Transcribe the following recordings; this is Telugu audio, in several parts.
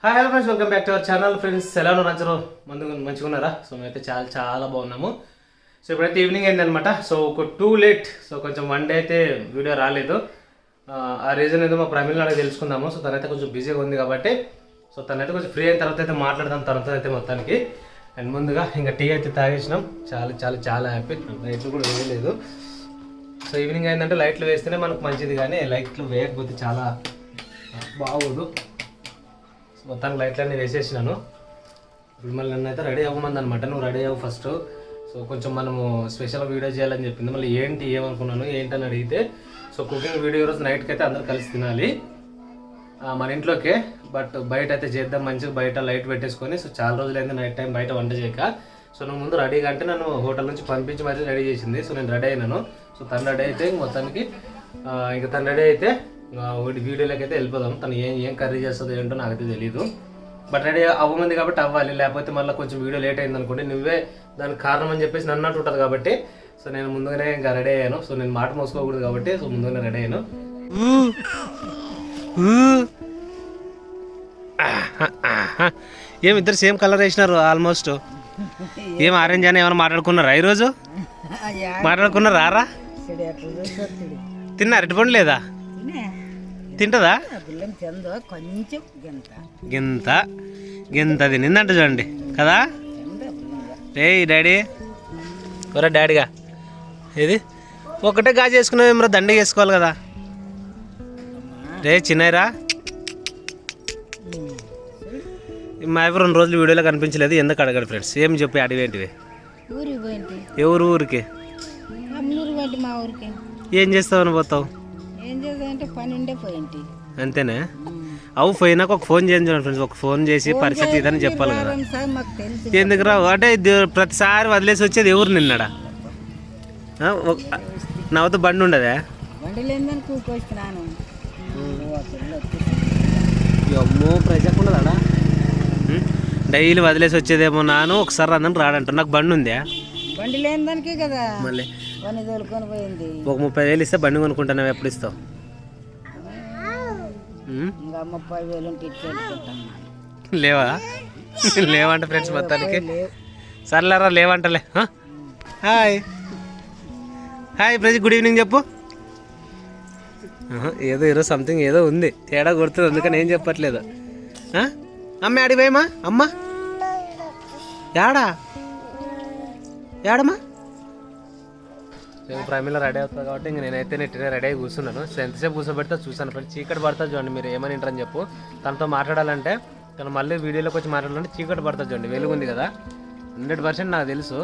Hi hello friends, welcome back to our channel. Friends ఎలా ఉన్నారు? అందరూ మంచిగా ఉన్నారా? సో మేమైతే చాలా చాలా బాగున్నాము. సో ఇప్పుడైతే ఈవినింగ్ అయిందనమాట. సో ఒక టూ లేట్, సో కొంచెం వన్ డే అయితే వీడియో రాలేదు. ఆ రీజన్ ఏదో మా ప్రమిళ అడిగి తెలుసుకుందాము. సో తనైతే కొంచెం బిజీగా ఉంది కాబట్టి సో తనైతే కొంచెం ఫ్రీ అయిన తర్వాత అయితే మాట్లాడదాం తనతో అయితే మొత్తానికి. అండ్ ముందుగా ఇంకా టీ అయితే తాగేసినాం. చాలా చాలా చాలా హ్యాపీ. లైట్లు కూడా వేయలేదు. సో ఈవినింగ్ అయిందంటే లైట్లు వేస్తేనే మనకు మంచిది, కానీ లైట్లు వేయకపోతే చాలా బాగోదు. మొత్తానికి లైట్లన్నీ వేసేసినాను. ఇప్పుడు మళ్ళీ నన్ను అయితే రెడీ అవ్వమంది అనమాట. నువ్వు రెడీ అవ్వు ఫస్ట్. సో కొంచెం మనము స్పెషల్ వీడియో చేయాలని చెప్పింది. మళ్ళీ ఏమనుకున్నాను ఏంటని అడిగితే, సో కుకింగ్ వీడియో రోజు నైట్కి అయితే అందరూ కలిసి తినాలి మన ఇంట్లోకే. బట్ బయట అయితే చేద్దాం మంచిగా, బయట లైట్ పెట్టేసుకొని. సో చాలా రోజులైంది నైట్ టైం బయట వంట చేయక. సో నువ్వు ముందు రెడీగా అంటే నన్ను హోటల్ నుంచి పంపించి మరీ రెడీ చేసింది. సో నేను రెడీ అయినాను. సో తను రెడీ అయితే మొత్తానికి ఇంకా తను రెడీ అయితే వీడియోలోకి అయితే వెళ్ళిపోదాం. తను ఏం కర్రీ చేస్తుందో ఏంటో నాకైతే తెలియదు. బట్ రెడీ అవ్వమంది కాబట్టి అవ్వాలి, లేకపోతే మళ్ళీ కొంచెం వీడియో లేట్ అయింది అనుకోండి, నువ్వే దానికి కారణం అని చెప్పేసి నన్ను అంటుంటుంది కాబట్టి. సో నేను ముందుగానే ఇంకా రెడీ అయ్యాను. సో నేను మాట మోసుకోకూడదు కాబట్టి సో ముందుగానే రెడీ అయ్యాను. ఏమి ఇద్దరు సేమ్ కలర్ వేసినారు ఆల్మోస్ట్. ఏం ఆరెంజ్ అని ఏమైనా మాట్లాడుకున్నారా ఈరోజు? మాట్లాడుకున్నారా? రా తిన్నారు? ఎటువంటి లేదా? తింటదా? గింత గింత తినిందంట చూడండి కదా. రే డాడీ, ఒరే డాడీగా ఏది ఒకటే గాజు వేసుకున్నావు ఏమరా, దండ వేసుకోవాలి కదా. రే చిన్నయ్యరా, మా అవి 2 రోజులు వీడియోలో కనిపించలేదు, ఎందుకు అడగడు ఫ్రెండ్స్? ఏం చెప్పి అడిగేంటివి? ఎవరు ఊరికి? ఏం చేస్తావని పోతావు? అంతేనా? అవు పోయినాక ఒక ఫోన్ చేయండి ఫ్రెండ్స్. ఒక ఫోన్ చేసి పరిస్థితి ఇదని చెప్పాలి కదా. ఎందుకు రావు అంటే ప్రతిసారి వదిలేసి వచ్చేది ఎవరు నిన్నడా? నవ్వుతూ బండి ఉండదా? అమ్మో ప్రజెక్ట్ ఉండదా? డైలీ వదిలేసి వచ్చేదేమో నాను, ఒకసారి అందరం రాడంట. నాకు బండి ఉందా? బండి లేని దానికే కదా మళ్ళీ పోయింది. ఒక 30,000 ఇస్తే బండి కొనుక్కుంటాను. ఎప్పుడు ఇస్తావు? 30,000 లేవా? లేవంట ఫ్రెండ్స్ మొత్తానికి. సర్లేరా లేవంటలే. Hi hi project, good evening చెప్పు. ఏదో ఈరోజు సంథింగ్ ఏదో ఉంది, తేడా కొడుతుంది, అందుకని ఏం చెప్పట్లేదు. అమ్మ ఆడిపోయమ్మా, అమ్మ యాడా యాడమ్మా? ప్రమిళ రెడీ అవుతుంది కాబట్టి ఇంక నేనైతే నెట్టిన రెడీ అయి కూర్చున్నాను. సో ఎంతసేపు కూర్చోబెడితే చూసాను ఫ్రెండ్స్. చీకటి పడుతుంది చూడండి. మీరు ఏమని వింటారని చెప్పు. తనతో మాట్లాడాలంటే, తను మళ్ళీ వీడియోలోకి వచ్చి మాట్లాడాలంటే చీకటి పడుతుంది చూడండి. వెలుగు ఉంది కదా, 100% నాకు తెలుసు.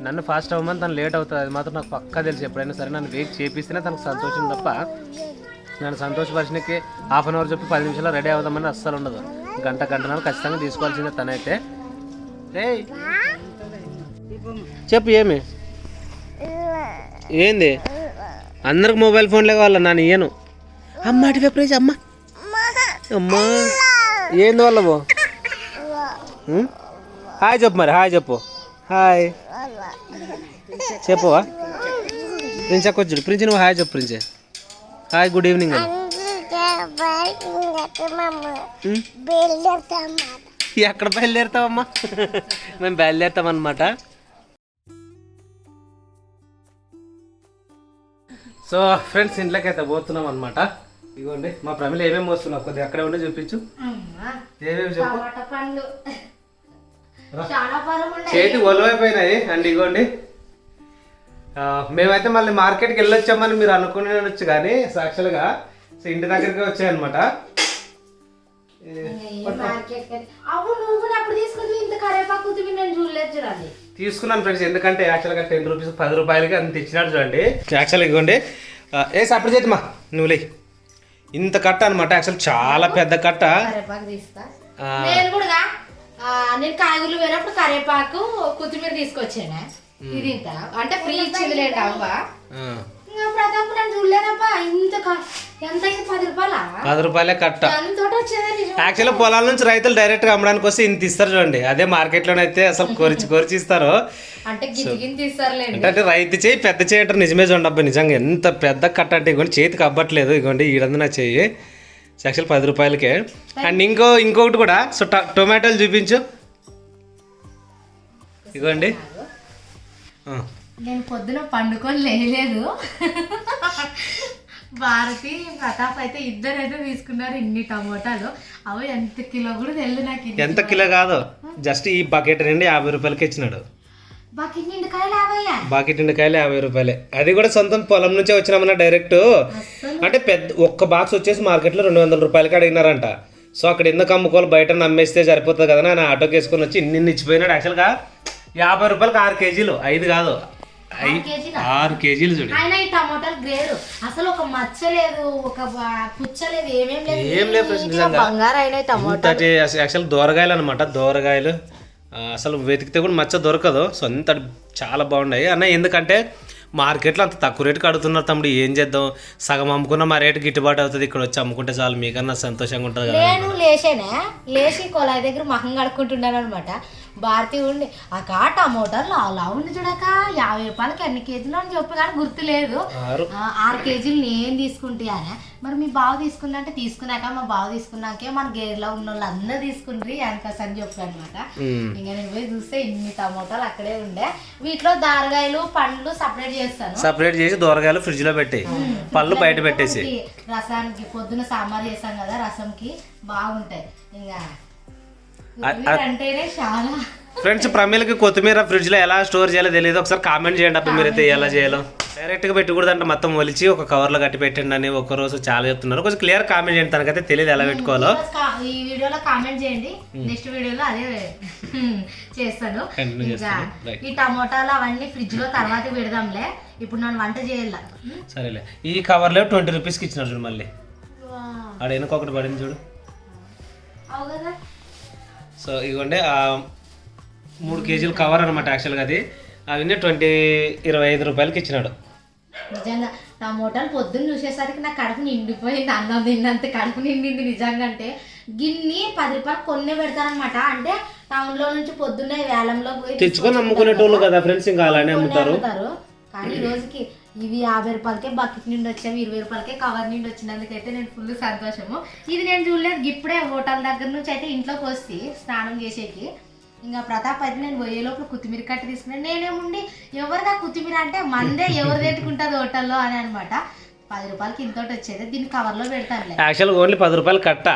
నన్ను ఫాస్ట్ అవ్వమని తను లేట్ అవుతుంది, అది మాత్రం నాకు పక్కా తెలుసు. ఎప్పుడైనా సరే నన్ను వెయిట్ చేపిస్తేనే తనకు సంతోషం తప్ప, నన్ను సంతోషపరిచినకి హాఫ్ అన్ అవర్ చెప్పి 10 నిమిషాల్లో రెడీ అవుదామని అస్సలు ఉండదు. గంటన్నర ఖచ్చితంగా తీసుకోవాల్సిందే తనైతే. చెప్పు ఏమి? ఏంది? అందరికి మొబైల్ ఫోన్లే కావాలా? నాన్న ఇయ్యను. అమ్మ అటు ప్రైజ్ అమ్మ అమ్మా ఏంది వాళ్ళ బో? హాయ్ చెప్పు మరి, హాయ్ చెప్పు. హాయ్ చెప్పువా ప్రిన్స్? వచ్చాడు ప్రిన్స్, నువ్వు హాయ్ చెప్పు ప్రిన్సే. హాయ్ గుడ్ ఈవినింగ్ అని. ఎక్కడ బయలుదేరుతావమ్మా? మేము బయలుదేరుతాం అనమాట. సో ఫ్రెండ్స్ ఇంట్లోకి అయితే పోతున్నాం అనమాట. ఇగోండి మా ప్రమిళ ఏమేమి వస్తున్నావు, కొద్దిగా అక్కడే ఉండి చూపించు. ఏమేమి చెప్పు. చేతి ఒలవైపోయినాయి. అండ్ ఇగోండి మేమైతే మళ్ళీ మార్కెట్కి వెళ్ళొచ్చామని మీరు అనుకునేవచ్చు, కానీ యాక్చువల్గా సో ఇంటి దగ్గరికి వచ్చాయన్నమాట. తీసుకున్నాను ఫ్రెండ్స్, ఎందుకంటే యాక్చువల్గా 10 రూపీస్ 10 రూపాయలకి అంత ఇచ్చినాడు చూడండి. యాక్చువల్గా ఇవ్వండి అప్పుడు చేతి మా నువ్వులే ఇంత కట్ట అనమాట. యాక్చువల్ చాలా పెద్ద కట్ట. నేను కాయగూరలు పోయినప్పుడు కరేపాకు కొత్తిమీర తీసుకొచ్చాను. ఇది ఇంత అంటే ఫ్రీ ఇచ్చింది లేండి అవ్వ. ప్రతాప్ నేను చూడలేదప్పా. ఇంత ఎంత 10 రూపాయలా? 10 రూపాయలే కట్ట. యాక్చువల్గా పొలాల నుంచి రైతులు డైరెక్ట్ గా అమ్మడానికి వస్తే ఇంత ఇస్తారు చూడండి. అదే మార్కెట్ లోనైతే అసలు కొరిచి ఇస్తారు. అంటే రైతు చేయి పెద్ద చేయి అంటారు. నిజమే చూడండి అబ్బాయి, నిజంగా ఎంత పెద్ద కట్ట అంటే ఇగోండి చేతికి అవ్వట్లేదు. ఇగోండి ఈడందు నా చెయ్యి. యాక్చువల్ 10 రూపాయలకే. అండ్ ఇంకొకటి కూడా. సో టొమాటోలు చూపించు. ఇదిగోండి. నేను పొద్దున పండుకొని లేలేదు. భారతి ప్రతాప్ అయితే ఇద్దరైతే తీసుకున్నారు ఇన్ని టమోటాలు. అవి ఎంత కిలో కూడా తెలియదు నాకు. ఎంత కిలో కాదు, జస్ట్ ఈ బకెట్ నుండి 50 రూపాయలకి ఇచ్చినాడు. బకెట్ నిండుకాయలు 50. బకెట్ నిండుకాయలు 50 రూపాయలే. అది కూడా సొంతం పొలం నుంచే వచ్చినామన్నా డైరెక్ట్. అంటే ఒక్క బాక్స్ వచ్చేసి మార్కెట్లో 200 రూపాయలకి అడిగినారంట. సో అక్కడ ఎందుకు అమ్ముకోవాలి, బయట నమ్మేస్తే సరిపోతుంది కదా అని ఆటోకి వేసుకొని వచ్చి ఇన్ని ఇచ్చిపోయినాడు. యాక్చువల్గా 50 రూపాయలకి 6 కేజీలు, 5 కాదు 6 కేజీలు చూడు. ఆయన ఈ టమోటాలు గ్రేడు అసలు ఒక మచ్చ లేదు, ఒక పుచ్చ లేదు, ఏం లేదు నిజంగా. బంగారు అయినాయి టమోటా. యాక్చువల్ దోరగాయలు అనమాట. దోరగాయలు అసలు వెతికితే కూడా మచ్చ దొరకదు. సో అంత చాలా బాగున్నాయి అన్న. ఎందుకంటే మార్కెట్లో అంత తక్కువ రేటుకి అడుగుతున్నారు తమ్ముడు. ఏం చేద్దాం, సగం అమ్ముకున్న మా రేటు గిట్టుబాటు అవుతుంది. ఇక్కడ వచ్చి అమ్ముకుంటే చాలు, మీకన్నా సంతోషంగా ఉంటుంది కదా. నేను లేచి కొలాయి దగ్గర మహం కడుక్కుంటున్నాను అనమాట. భారతి ఉండి అక్క టమోటాలు అలా ఉంది చూడక 50 రూపాయలకి ఎన్ని కేజీలు అని చెప్పి కానీ గుర్తు లేదు. 6 కేజీలు నేను తీసుకుంటానే. మరి మీ బావ తీసుకున్నంటే తీసుకున్నాక మా బావ తీసుకున్నాకే మన గేర్లో ఉన్న వాళ్ళు అందరూ తీసుకుంటారు వెనకస్ అని చెప్పి అనమాట. ఇంకా నేను పోయి చూస్తే ఇన్ని టమోటాలు అక్కడే ఉండే. వీటిలో దారగాయలు పండ్లు సపరేట్ చేసి దోరగాయలు ఫ్రిడ్జ్ లో పెట్టి పళ్ళు బయట పెట్టేసి రసానికి పొద్దున సాంబార్ చేస్తాం కదా, రసంకి బాగుంటాయి. ఇంకా అంటేనే చాలా ఫ్రెండ్స్. ప్రమేలకి కొత్తిమీర ఫ్రిడ్జ్ లో ఎలా స్టోర్ చేయాలో తెలియదు. ఒకసారి కామెంట్ చేయండి అప్పుడు మీరైతే ఎలా చేయాలో. డైరెక్ట్ గా పెట్టకూడదంటే మొత్తం ఒలిచి ఒక కవర్ లో కట్టి పెట్టండి అని ఒక రోజు చాలా చెప్తున్నారు. కొంచెం క్లియర్ కామెంట్ చేయండి, తనకైతే తెలియదు ఎలా పెట్టుకోవాలో. ఈ వీడియోలో కామెంట్ చేయండి, నెక్స్ట్ వీడియోలో అదే చేస్తాను. ఈ టమోటాలు అవన్నీ ఫ్రిడ్జ్ లో తర్వాత పెడదాంలే, ఇప్పుడు నన్ను వంట చేయాల. సరేలే. ఈ కవర్ లో 20 రూపీస్కి ఇచ్చినారు చూడు. మళ్ళీ ఆడ వెనకొకటి పడింది చూడు. సో ఇదిగోండి 3 కేజీలు కవర్ అనమాట. యాక్చువల్గా అది అవన్నీ 25 రూపాయలకి ఇచ్చినాడు. నిజంగా టమోటాలు పొద్దున్న చూసేసరికి నా కడుపు నిండిపోయింది. అన్నం తిన్నంత కడుపు నిండింది నిజంగా. అంటే గిన్ని 10 రూపాయలు కొన్నే పెడతారనమాట. అంటే టౌన్ లో నుంచి పొద్దున్నే వేలంలో పోయి తెచ్చుకొని అమ్ముకునేటోళ్ళు కదా ఫ్రెండ్స్, ఇంకా అలానే అమ్ముతారు. కానీ రోజుకి ఇవి 50 రూపాయలకే బకెట్ నిండి వచ్చాము, 20 రూపాయలకే కవర్ నిండి వచ్చినందుకైతే నేను ఫుల్ సంతోషము. ఇది నేను చూడలేదు, ఇప్పుడే హోటల్ దగ్గర నుంచి అయితే ఇంట్లోకి వస్తే స్నానం చేసేకి. ఇంకా ప్రతాప్ అయితే నేను పోయే లోపల కొత్తిమీర కట్ట తీసుకున్నాను. నేనేముండి ఎవరిదా కొత్తిమీర అంటే మందే ఎవరు తెట్టుకుంటుంది హోటల్లో అని అనమాట. 10 రూపాయలకి ఇంతటి వచ్చేది. దీన్ని కవర్లో పెడతాను. యాక్చువల్గా ఓన్లీ 10 రూపాయలు కట్ట.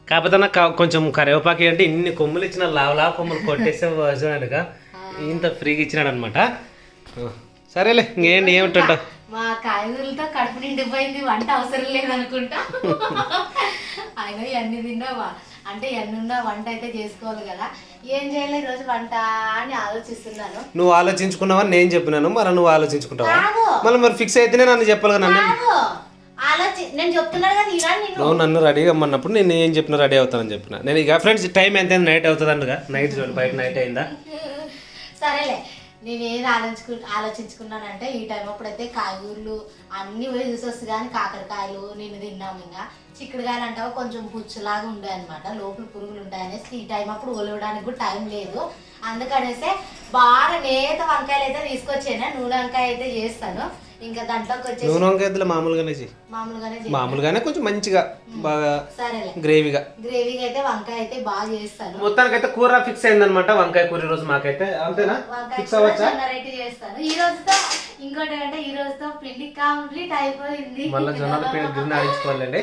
కాకపోతే నాకు కొంచెం కరివేపాకి అంటే ఇన్ని కొమ్ములు ఇచ్చిన లావు కొమ్ములు కొట్టేస్తే చూడగా ఇంత ఫ్రీగా ఇచ్చినాడు అనమాట. సరేలే ఇంకేంటి ఏమిటంట. మా కాయగూరలతో కడుపు నిండిపోయింది, వంట అవసరం లేదనుకుంటా. అయినా ఇవన్నీ తిన్నావా అంటే ఎన్నున్నా వంట అయితే చేసుకోవాలి కదా. ఏం చేయాలి ఈరోజు వంట అని ఆలోచిస్తున్నాను. నువ్వు ఆలోచించుకున్నావని నేను చెప్పినాను, మరి నువ్వు ఆలోచించుకుంటావా? మరి ఫిక్స్ అయితేనే నన్ను చెప్పాలి కదా. నేను చెప్తున్నాను కదా, నువ్వు నన్ను రెడీగా అమ్మన్నప్పుడు నేను ఏం చెప్పినా రెడీ అవుతానని చెప్పిన. నేను ఇక ఫ్రెండ్స్ టైం ఎంత నైట్ అవుతుంది అంటగా. నైట్ చూడండి, బయట నైట్ అయిందా. సరేలే. నేను ఏది ఆలోచించుకున్నానంటే ఈ టైం అప్పుడైతే కాయగూరలు అన్ని పోయి చూసి వస్తుంది. కానీ కాకరకాయలు నిన్ను తిన్నాము. ఇంకా చిక్కుడుకాయలు అంటావా కొంచెం పుచ్చులాగా ఉండే అనమాట, లోపల పురుగులు ఉంటాయనేసి ఈ టైం అప్పుడు ఒలవడానికి కూడా టైం లేదు. అందుకనేసి బాగా నేత వంకాయలు అయితే తీసుకొచ్చాను. నూనె వంకాయ అయితే చేస్తాను. ఇంకా దాంట్లోకి వచ్చేసి నూనె వంకాయ మామూలుగానే కొంచెం మంచిగా బాగా గ్రేవీగా అయితే వంకాయ అయితే బాగా చేస్తాను. మొత్తానికి అయితే కూర ఫిక్స్ అయిందనమాట. వంకాయ కూర ఈ రోజు మాకైతే అంతేనా ఫిక్స్ అవ్వచ్చా? చేస్తాను ఈ రోజుతో. ఇంకోటి అంటే ఈ రోజుతో పిండి కంప్లీట్ అయిపోయింది. మళ్ళీ జొన్నల పిండి గిన్నె ఆడించుకోవాలండి.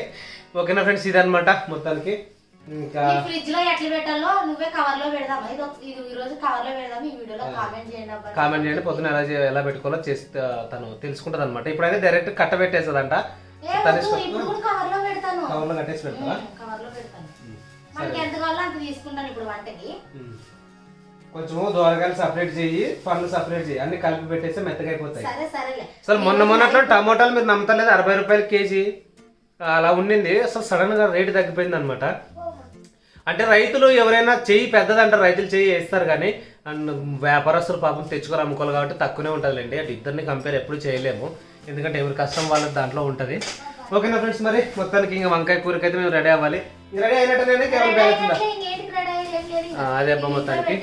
ఓకేనా ఫ్రెండ్స్, ఇదనమాట మొత్తానికి. ఇంకా ఫ్రిడ్జ్ లో ఎట్లా పెట్టాలో నువ్వే కవర్ లో పెడదామా? ఇది ఈ రోజు కవర్ లో పెడదాం. ఈ వీడియోలో కామెంట్ చేయండి. పొద్దున ఎలా పెట్టుకోవాలో చేస్తే తను తెలుసుకుంటది అనమాట. ఇప్పుడైతే డైరెక్ట్ కట్ట పెట్టేస్తుందంట. కవర్ లో కట్టేసి పెడతా. మనకి ఎంత కావాలో అంత తీసుకుంటాను ఇప్పుడు వంటకి. కొంచెం దోరగాయలు సపరేట్ చేయి, పండ్లు సపరేట్ చేయి, అన్ని కలిపి పెట్టేస్తే మెత్తగా అయిపోతాయి. అసలు మొన్నట్లో టమోటాలు మీరు నమ్మతలేదు 60 రూపాయలు కేజీ అలా ఉండింది. అసలు సడన్ గా రేటు తగ్గిపోయింది అనమాట. అంటే రైతులు ఎవరైనా చెయ్యి పెద్దదంటారు, రైతులు చెయ్యి వేస్తారు. కానీ అండ్ వ్యాపారస్తులు పాపం తెచ్చుకొని అమ్ముకోవాలి కాబట్టి తక్కువనే ఉంటుందిలేండి. అటు ఇద్దరిని కంపేర్ ఎప్పుడు చేయలేము, ఎందుకంటే ఎవరి కష్టం వాళ్ళకి దాంట్లో ఉంటుంది. ఓకేనా ఫ్రెండ్స్, మరి మొత్తానికి ఇంకా వంకాయ కూరకి అయితే మేము రెడీ అవ్వాలి. రెడీ అయినట్టు కేవలం అదే అబ్బా. మొత్తానికి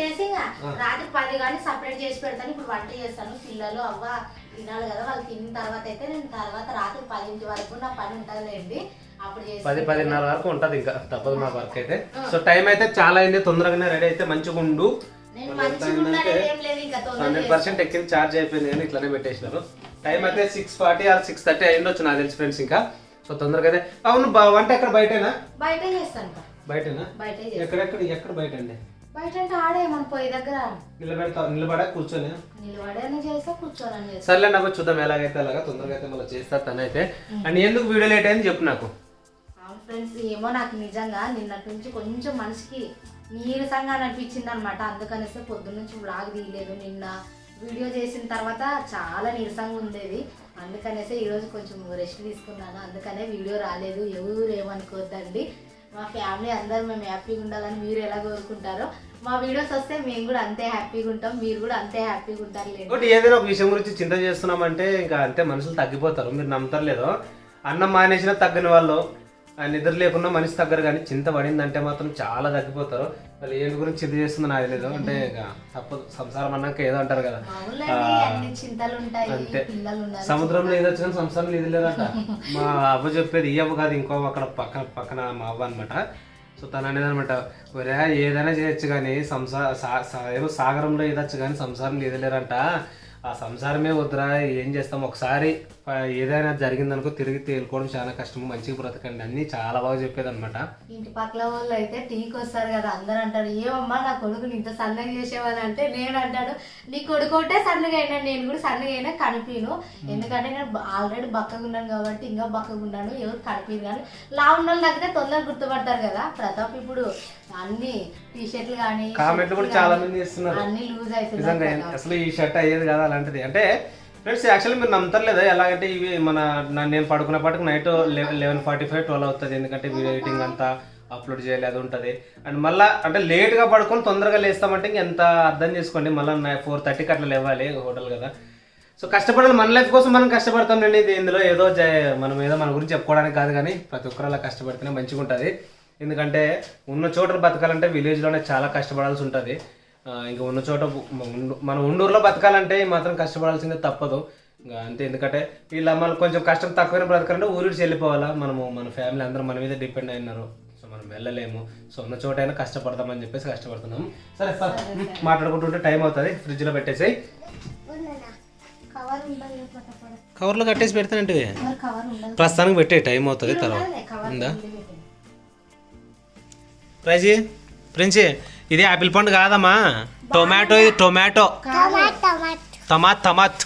రాత్రి 10 కానీ సపరేట్ చేసి పెడతాను. ఇప్పుడు వంట చేస్తాను. పిల్లలు అవ్వ తినాలి కదా, వాళ్ళు తిన్న తర్వాత అయితే నేను తర్వాత రాత్రి 10 వరకు నా పని ఉంటుందిలేండి. అప్పుడు చేసి 10-10:30 వరకు ఉంటుంది, ఇంకా తప్పదు మా వర్క్ అయితే. సో టైం అయితే చాలా అయింది, తొందరగానే రెడీ అయితే మంచిగా ఉండు. నేను మంచిగా ఉన్నాను, ఏం లేదు ఇంకా 100% ఎక్కింది, ఛార్జ్ అయిపోయింది కానీ ఇట్లానే పెట్టేసినారు. టైం అయితే 6:40 or 6:30 అయిండొచ్చు నాకు తెలిసి ఫ్రెండ్స్. ఇంకా సో తొందరగా అయితే. అవును వంట ఎక్కడ బయటేనా? బయటే చేస్తాను. బయటేనా? బయటే ఎక్కడ బయట అండి? బయట అంటే ఆడే మన పొయ్యి దగ్గర నిలబడా కూర్చొని నిలబడని చేస్తా, కూర్చోనని చేస్తా. సర్లే నాకు చూద్దాం ఎలాగైతే అలాగా, తొందరగా అయితే మళ్ళీ చేస్తారు తనైతే. అండ్ ఎందుకు వీడియో లేట్ అయింది చెప్పు నాకు. అవును ఫ్రెండ్స్, ఏమో నాకు నిజంగా నిన్నటి నుంచి కొంచెం మనసుకి నీరసంగా అనిపించింది అనమాట. అందుకనేసి పొద్దున్న నుంచి వ్లాగ్ తీయలేదు. నిన్న వీడియో చేసిన తర్వాత చాలా నీరసంగా ఉండేది, అందుకనేసి ఈరోజు కొంచెం రెస్ట్ తీసుకున్నాను. అందుకనే వీడియో రాలేదు. ఎవరు ఏమనుకోవద్దండి, మా ఫ్యామిలీ అందరూ మేము హ్యాపీగా ఉండాలని మీరు ఎలా కోరుకుంటారో మా వీడియోస్ వస్తే మేము కూడా అంతే హ్యాపీగా ఉంటాం, మీరు కూడా అంతే హ్యాపీగా ఉంటారు. ఇంకోటి ఏదైనా ఒక విషయం గురించి చింత చేస్తున్నామంటే ఇంకా అంతే మనుషులు తగ్గిపోతారు. మీరు నమ్ముతారు లేదో, అన్నం మానేసినా తగ్గని వాళ్ళు, నిద్ర లేకుండా మనిషి తగ్గరు, కానీ చింత పడిందంటే మాత్రం చాలా తగ్గిపోతారు. వాళ్ళు ఏంటి గురించి చింత చేస్తుందో నాకు తెలియదు. అంటే ఇక తప్పదు, సంసారం అన్నాక ఏదో అంటారు కదా, అంతే. సముద్రంలో ఏదో వచ్చినా సంసారంలో ఇది లేదట. మా అవ్వ చెప్పేది, ఈ అవ్వ కాదు, ఇంకో అక్కడ పక్కన మా అవ్వ అనమాట. సో తను అనేది అనమాట, ఏదైనా చేయొచ్చు కానీ ఏదో సాగరంలో ఏదొచ్చు కానీ సంసారంలో ఏదలేరంట. ఆ సంసారమే వద్దురా, ఏం చేస్తాం, ఒకసారి ఏదైనా జరిగిందనుకో తిరిగి తేలుకోవడం చాలా కష్టం, మంచిగా బ్రతకండి అన్ని చాలా బాగా చెప్పేది అనమాట. ఇంటి పక్కల వాళ్ళు అయితే టీకి వస్తారు కదా, అందరూ అంటారు ఏమమ్మా నా కొడుకుని ఇంత సన్నగా చేసేవాళ్ళు అంటే, నేను అంటాడు నీ కొడుకు ఒకటే సన్నగా అయినా, నేను కూడా సన్నగా అయినా కనిపిను, ఎందుకంటే నేను ఆల్రెడీ బక్కగా ఉన్నాను కాబట్టి ఇంకా బక్కగా ఉన్నాను, ఎవరు కనిపిను. కానీ లా ఉన్న వాళ్ళు తగ్గితే తొందరగా గుర్తుపడతారు కదా. ప్రతాప్ ఇప్పుడు అన్ని టీ షర్ట్లు కానీ కామెంట్లు కూడా చాలా మంది చేస్తున్నారు, అన్ని లూజ్ అవుతుంది, అసలు ఈ షర్ట్ అయ్యేది కదా అలాంటిది. అంటే ఫ్రెండ్స్ యాక్చువల్లీ మీరు నమ్ముతారు లేదా, ఎలాగంటే ఇవి నేను పడుకునే పాటుకు నైట్ 11:45-12 అవుతుంది, ఎందుకంటే వీడియో ఎడిటింగ్ అంతా అప్లోడ్ చేయాలి, అది ఉంటుంది. అండ్ మళ్ళీ అంటే లేట్గా పడుకొని తొందరగా లేస్తామంటే ఎంత అర్థం చేసుకోండి, మళ్ళీ 4:30కి అట్లా లేవాలి, హోటల్ కదా. సో కష్టపడాలి, మన లైఫ్ కోసం మనం కష్టపడతాం అండి. ఇది ఇందులో ఏదో మనం ఏదో మన గురించి చెప్పుకోవడానికి కాదు, కానీ ప్రతి ఒక్కరు అలా కష్టపడితేనే మంచిగా ఉంటుంది. ఎందుకంటే ఉన్న చోట బతకాలంటే విలేజ్లోనే చాలా కష్టపడాల్సి ఉంటుంది. ఇంకా ఉన్న చోట మన ఉండూరులో బతకాలంటే మాత్రం కష్టపడాల్సిందే, తప్పదు ఇంకా అంతే. ఎందుకంటే వీళ్ళ మనకు కొంచెం కష్టం తక్కువైనా బ్రతకాలంటే ఊరికి వెళ్ళిపోవాలా, మన ఫ్యామిలీ అందరూ మన మీద డిపెండ్ అయినారు, సో మనం వెళ్ళలేము. సో ఉన్న చోట అయినా కష్టపడతామని చెప్పేసి కష్టపడుతున్నాము. సరే సార్, మాట్లాడుకుంటుంటే టైం అవుతుంది, ఫ్రిడ్జ్లో పెట్టేసి కవర్లో కట్టేసి పెడతానంటే ప్రస్తుతానికి పెట్టే టైం అవుతుంది తర్వాత ఉందా ఫ్రెండ్స్. ఇది ఆపిల్ పండు కాదమ్మా, టొమాటో, ఇది టొమాటో, టమాట్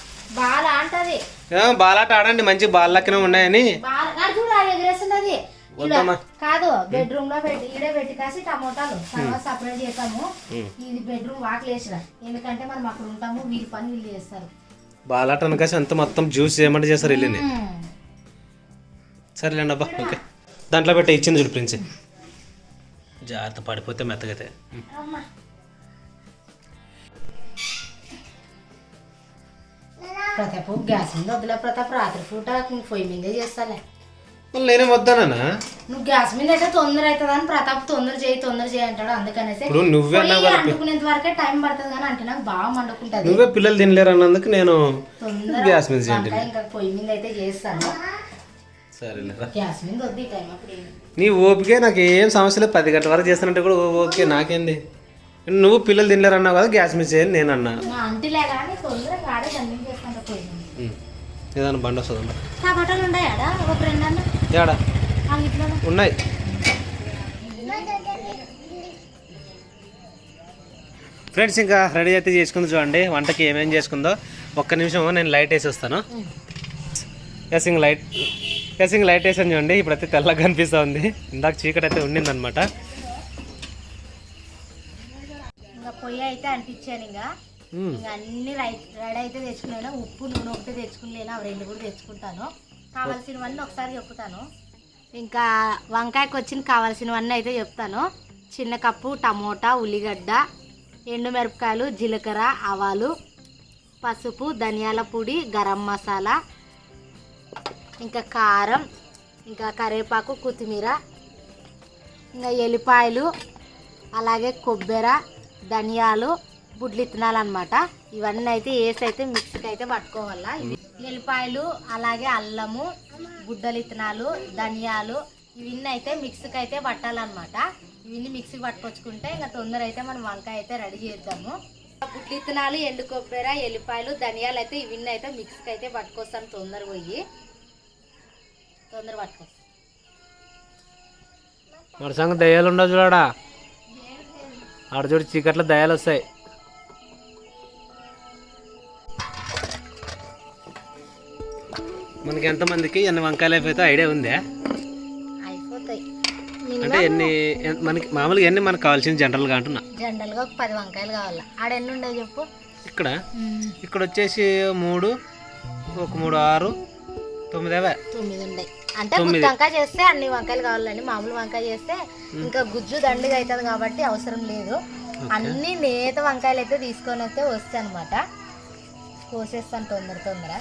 బాలాట ఆడండి, మంచి బాల్ లెక్కనే ఉన్నాయని కాదు. బెడ్రూమ్ లో పెట్టి ఈడే పెట్టి కాసి టమోటాలు తర్వాత సపరేట్ చేసాము. ఇది బెడ్రూమ్ వాకిలు వేసిన, ఎందుకంటే మనం అక్కడ ఉంటాము, వీరి పని వీళ్ళు చేస్తారు. బాలాట అనకాసి అంత మొత్తం జ్యూస్ ఏమంటే చేస్తారు వెళ్ళింది. సరేలేండి అబ్బా, ఓకే. దాంట్లో పెట్టే ఇచ్చింది చూడు ప్రిన్స్, జాగ్రత్త పడిపోతే మెత్తగైతే. ప్రతాప్ గ్యాస్ మీద వద్దులే ప్రతాప్, రాత్రి పూట పొయ్యి మీదే చేస్తాలే. నేనే వద్దానా, నువ్వు గ్యాస్ మీద అయితే తొందర అవుతుంది అని ప్రతాప్ తొందర చేయి అంటాడు, అందుకనేసి అంటుకునేంత వరకే టైం పడుతుంది. కానీ అంటే నాకు బాగా మండుకుంటది, నువ్వే పిల్లలు తినలేరు అన్నందుకు నేను గ్యాస్ మీద ఇంకా పొయ్యి మీద అయితే చేస్తాను. సరేలేరా, గ్యాస్ మీద వద్దు ఈ టైం. అప్పుడు నీ ఓపికే నాకు ఏం సమస్య లేదు, 10 గంటల వరకు చేస్తానంటే కూడా ఓకే, నాకేంది. నువ్వు పిల్లలు తినలేరు అన్నావు కదా, గ్యాస్ మీద చేయాలి నేను అన్నా. అంటిలే కానీ తొందరగా ఆడే అన్ని చేస్తాను పొయ్యి. ఏదన్నా బండి వస్తుందమ్మా, టమాటాలు ఉన్నాయాడా ఒక 2 అన్న ఏడా ఉన్నాయి. ఫ్రెండ్స్ ఇంకా రెడీ అయితే చేసుకుంది చూడండి, వంటకి ఏమేం చేసుకుందో. ఒక్క నిమిషం నేను లైట్ వేసి వస్తాను. ఎసింగ్ లైట్ వేసాను చూడండి, ఇప్పుడైతే తెల్లగా కనిపిస్తూ ఉంది, ఇందాక చీకటి అయితే ఉండిందనమాట. ఇంకా పొయ్యి అయితే అంటించాను, ఇంకా అన్ని రెడీ అయితే తెచ్చుకున్నాను. ఉప్పు నూనె ఒకటి తెచ్చుకుని అవి 2 కూడా తెచ్చుకుంటాను. కావాల్సినవన్నీ ఒకసారి చెప్తాను. ఇంకా వంకాయకి వచ్చిన కావాల్సినవన్నీ అయితే చెప్తాను. చిన్న కప్పు టమోటా, ఉల్లిగడ్డ, ఎండుమిరపకాయలు, జీలకర్ర, ఆవాలు, పసుపు, ధనియాల పొడి, గరం మసాలా, ఇంకా కారం, ఇంకా కరివేపాకు, కొత్తిమీర, ఇంకా ఎల్లిపాయలు, అలాగే కొబ్బరి, ధనియాలు, బుడ్లు ఇత్తనాలు అనమాట. ఇవన్నీ అయితే వేసి అయితే మిక్సీకి అయితే పట్టుకోవాలా. ఎల్లిపాయలు, అలాగే అల్లము, గుడ్డలు ఇత్తనాలు, ధనియాలు, ఇవన్నీ అయితే మిక్సీకి అయితే పట్టాలన్నమాట. ఇవన్నీ మిక్సీకి పట్టుకొచ్చుకుంటే ఇంకా తొందర అయితే మనం వంకాయ అయితే రెడీ చేద్దాము. గుడ్లు విత్తనాలు, ఎండు కొబ్బరి, ఎల్లిపాయలు, ధనియాలు అయితే ఇవన్నీ అయితే మిక్సీకి అయితే పట్టుకొస్తాను. తొందర పట్టుకొస్తాను. మన సంగతి దయ్యాలు ఉండవు చూడా, ఆడ చూడు చీకట్లో దయ్యాలు వస్తాయి. మనకి ఎంతమందికి ఎన్ని వంకాయలు అయిపోతే ఐడియా ఉందా? అయిపోతాయి అంటే మనకి మామూలుగా ఎన్ని మనకు కావాల్సింది జనరల్గా అంటున్నా. జనరల్గా ఒక 10 వంకాయలు కావాలా. ఆడ ఎన్ని ఉండే చెప్పు. ఇక్కడ వచ్చేసి 3, 6, 9 ఉన్నాయి. అంటే గుత్తి వంకాయ చేస్తే అన్ని వంకాయలు కావాలండి. మామూలు వంకాయ చేస్తే ఇంకా గుజ్జు దండిగా అవుతుంది కాబట్టి అవసరం లేదు. అన్ని నేత వంకాయలు అయితే తీసుకొని వస్తాయి అనమాట. కోసేస్తాను తొందర.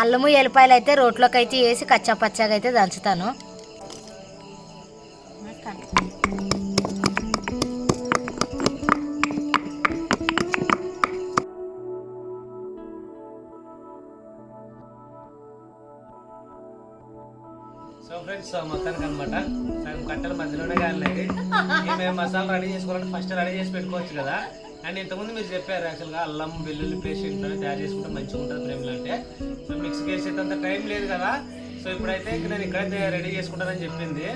అల్లము ఎల్లిపాయలు అయితే రోట్లోకి అయితే వేసి కచ్చా పచ్చాగా అయితే దంచుతాను. సో ఫ్రెండ్స్ మొత్తానికి అనమాట సగం కట్టెల మధ్యలోనే కాలేదు. మేము మసాలా రెడీ చేసుకోవాలంటే ఫస్ట్ రెడీ చేసి పెట్టుకోవచ్చు కదా. అండ్ ఇంతకుముందు మీరు చెప్పారు యాక్చువల్గా అల్లం వెల్లుల్లి పేస్ట్ ఇంట్లోనే తయారు చేసుకుంటే మంచిగా ఉంటుంది ప్రేమలు అంటే. సో మిక్సీకి వేసేంత టైం లేదు కదా. సో ఇప్పుడైతే నేను ఇక్కడైతే రెడీ చేసుకుంటానని చెప్పింది.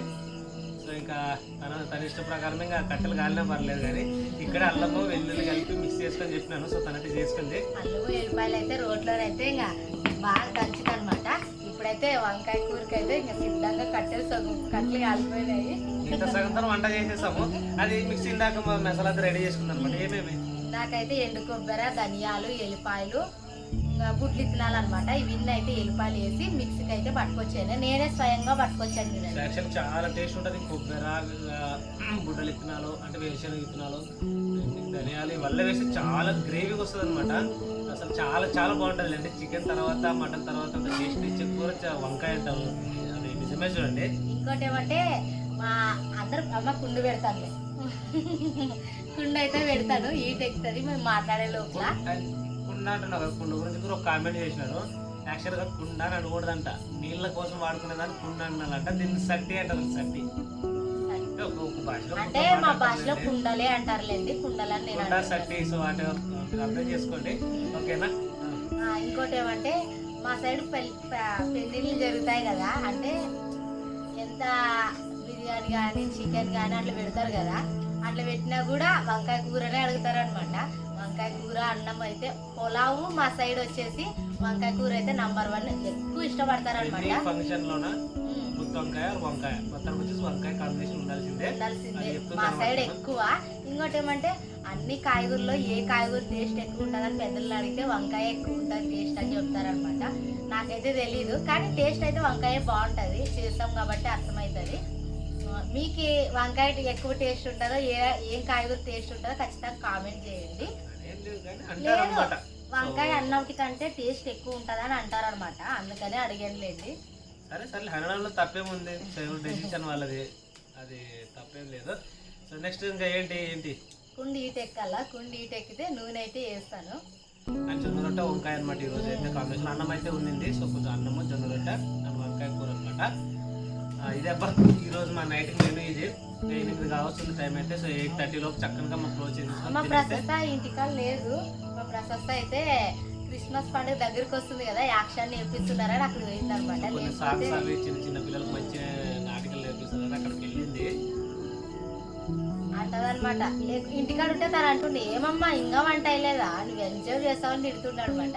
సో ఇంకా తన ఇష్ట ప్రకారం ఇంకా కట్టెలు కాలినా పర్లేదు కానీ ఇక్కడ అల్లము వెల్లుల్లి కలిపి మిక్స్ చేసుకొని చెప్పినాను. సో తనైతే చేసుకుంది. అల్లము ఎల్లిపాయలు అయితే రోట్లోనైతే ఇంకా బాగా దంచుతా అనమాట. ఇప్పుడైతే వంకాయ కూరకి అయితే ఇంకా సిద్ధంగా కట్టెలు కాలిపోయినాయి. ఇంత సగంతో వంట చేసేసాము. అది మిక్సీ ఇందాక మసాలా రెడీ చేసుకుందాం అనమాట. ఏమేమి నాకైతే ఎండు కొబ్బరి, ధనియాలు, ఎల్లిపాయలు, గుడ్లు విత్తనాలు అనమాట. ఇవన్నీ అయితే ఎల్లిపాయలు వేసి మిక్సీకి అయితే పట్టుకొచ్చాను. నేనే స్వయంగా పట్టుకొచ్చాను. యాక్చువల్ చాలా టేస్ట్ ఉంటుంది. కొబ్బరి, గుడ్డలు విత్తనాలు అంటే వేరుశనగ విత్తనాలు, ధనియాలు ఇవల్ల వేసి చాలా గ్రేవీగా వస్తుంది అనమాట. అసలు చాలా బాగుంటుంది అండి. చికెన్ తర్వాత మటన్ తర్వాత అంత టేస్ట్ ఇచ్చే కూర వంకాయ అంటారు. అది నిజమే చూడండి. ఇంకోటి ఏమంటే మా అందరు అమ్మ కుండు పెడతాను. కుండ అయితే పెడతాను. ఈట ఎక్కుతుంది మేము మాట్లాడే లోపల. కుండ అంటున్నావు కదా, కుండ గురించి కూడా ఒక కామెంట్ చేసినారు. యాక్చువల్గా కుండ అని అనకూడదంట. నీళ్ళ కోసం వాడుకునేదాన్ని కుండ అన్నారంట. దీన్ని సట్టి అంటారు. సట్టి అంటే మా భాషలో కుండలే అంటారులేండి. కుండలని నేను సట్టి. సో అంటే అర్థం చేసుకోండి, ఓకేనా. ఇంకోటి ఏమంటే మా సైడ్ పెళ్ళిళ్ళు జరుగుతాయి కదా. అంటే ఎంత బిర్యానీ కానీ చికెన్ కానీ అట్లా పెడతారు కదా. అట్లా పెట్టినా కూడా వంకాయ కూరనే అడుగుతారు అనమాట. వంకాయ కూర, అన్నం అయితే పులావు మా సైడ్ వచ్చేసి వంకాయ కూర అయితే నంబర్ 1 ఎక్కువ ఇష్టపడతారు అనమాట. ఫంక్షన్ లోన వంకాయ మొత్తం వచ్చేసి వంకాయ కాంబినేషన్ ఉండాల్సిందే మా సైడ్ ఎక్కువ. ఇంకోటి ఏమంటే అన్ని కాయగూరలో ఏ కాయగూర టేస్ట్ ఎక్కువ ఉంటుందని పెద్దలు అడిగితే వంకాయ ఎక్కువ ఉంటుంది టేస్ట్ అని చెప్తారనమాట. నాకైతే తెలీదు కానీ టేస్ట్ అయితే వంకాయ బాగుంటుంది. చేస్తాం కాబట్టి అర్థమవుతుంది. మీకు వంకాయ ఎక్కువ టేస్ట్ ఉంటుందో ఏం కాయగూర టేస్ట్ ఉంటుందో ఖచ్చితంగా కామెంట్ చేయండి. లేదు వంకాయ అన్నంటి కంటే టేస్ట్ ఎక్కువ ఉంటుందని అంటారు అనమాట. అందుకనే అడిగానులేండి. సరే హనడంలో తప్పేముంది, డెసిషన్ వాళ్ళది, అది తప్పేం లేదు. సో నెక్స్ట్ ఇంకా ఏంటి కుండి ఈట ఎక్కాల. కుండి ఈట ఎక్కితే నూనె అయితే వేస్తాను. అండ్ జొన్న రొట్టె వంకాయ అనమాట. ఈరోజు అయితే కాంబినేషన్ అన్నం అయితే ఉంది. సో కొంచెం అన్నము జొన్న రొట్టె అండ్ వంకాయ కూర అనమాట. ఇదే ఈరోజు మా నైట్ మెనూ ఇది. 8 కావస్తుంది టైం అయితే. సో 8:30 లోపు చక్కగా మా క్లోజ్ చేసేస్తాం. మా ప్రశస్త ఇంటికాడ లేదు. మా ప్రశస్త అయితే క్రిస్మస్ పండుగ దగ్గరికి వస్తుంది కదా, యాక్షన్ నేర్పిస్తున్నారని అక్కడ పోయింది అనమాట. చిన్న పిల్లలకు మంచి నాటికలు నేర్పిస్తున్నారు. అక్కడికి వెళ్ళింది అంటదనమాట. ఇంటికాడ ఉంటే తను అంటుండే ఏమమ్మా ఇంకా వంట అయ్యలేదా నువ్వు ఎంజాయ్ చేస్తావని తిడుతుండే అనమాట.